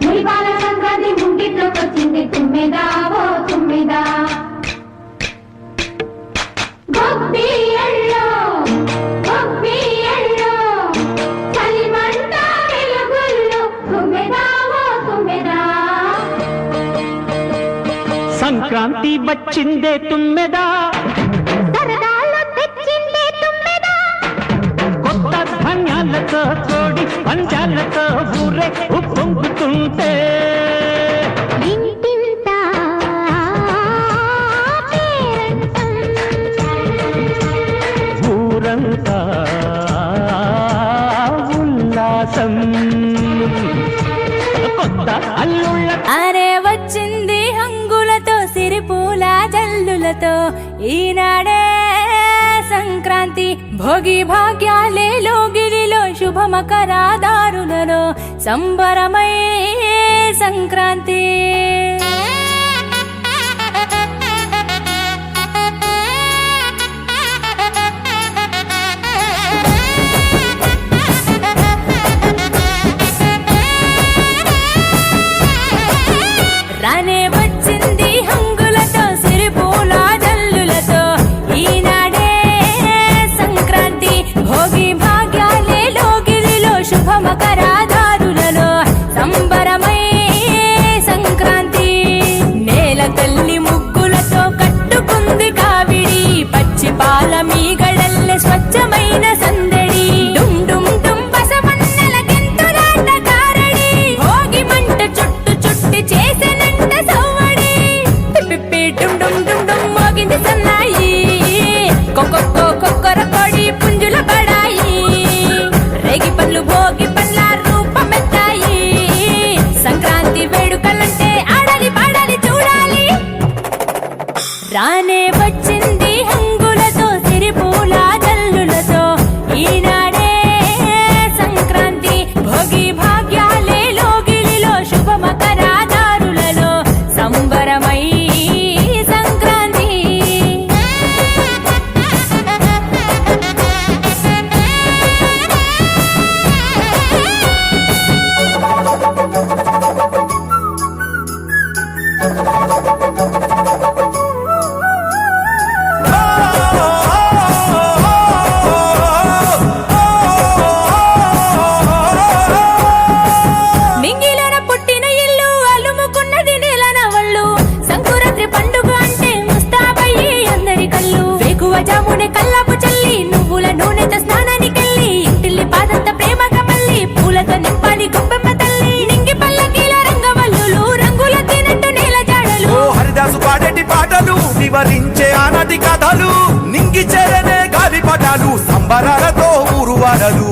మురిపాల సంక్రాంతి ముంగిట్లోకొచ్చింది తుమ్మెదా ఓ తుమ్మెదా గొబ్బియల్లో గొబ్బియల్లో చలిమంట వెలుగుల్లో తుమ్మెదా ఓ తుమ్మెదా సంక్రాంతి వచ్చిందే తుమ్మెదా సరదాలో తెచ్చిందే తుమ్మెదా కొత్త ధాన్యాలతో కోడి పంజాలతో ఊరే ఉప్పొంగుతుంటే ఇంటింతా పేరంటం ఊరంతా ఉల్లాసం కొత్త అల్లుళ్ళ అరే వచ్చింది హంగులతో సిరిపూల జల్లులతో ఈనాడే సంక్రాంతి భోగి భాగ్యాలే లోగిలిలో శుభమకరాదారులలో సంబరమై సంక్రాంతి రానే వచ్చింది హంగులతో సిరిపూల జల్లులతో ఈనాడే సంక్రాంతి భోగి భాగ్యాలే లోగిలిలో శుభమకరాదారులలో సంబరమై సంక్రాంతి నేల తల్లి ముగ్గులతో కట్టుకుంది కావిడి పచ్చి పాల మీగడల్లె స్వచ్ఛమైన సందడి డుమ్ డుమ్ డుమ్ బసవన్నెల గెంతులాట కారడి భోగి మంట చుట్టు చుట్టి చేసెనంట సవ్వడి పిప్పి డుమ్ డుమ్ డుమ్ డుమ్ మోగింది సన్నాయి కొక్కొక్కో కొక్కర కొడి పుంజుల బడాయి రేగి పళ్ళు భోగి పండ్ల రూపమెత్తాయి సంక్రాంతి వేడుకలంటే ఆడాలి పాడాలి చూడాలి రానే వచ్చింది హంగులతో సిరిపూల జల్లులతో ఈనాడే సంక్రాంతి భోగి భాగ్యాలే లోగిలిలో శుభమకరాదారులలో సంబరమై సంక్రాంతి మింగిలన పుట్టిన ఇల్లు అలుముకున్నది నెలన వళ్ళు సంకురాత్రి పండుగ అంటే ముస్తాబయ్యి అందరి కళ్ళు వేకువ జామునే కల్లాపు చల్లి నువ్వుల నూనెతో స్నానానికెళ్ళి ఇంటిల్లి పాదంత ప్రేమగా మళ్ళీ పూలతో నింపాలి గొప్పమ్మ తల్లి నింగి పల్లకీల రంగవల్లులు రంగుల తినట్టు నేల జాడలు ఓ హరిదాసు పాడేటి పాటలు వివరించే ఆనాటి కథలు నింగి చెరనే గాలి పటాలు సంబరాలతో ఊరు వాడలు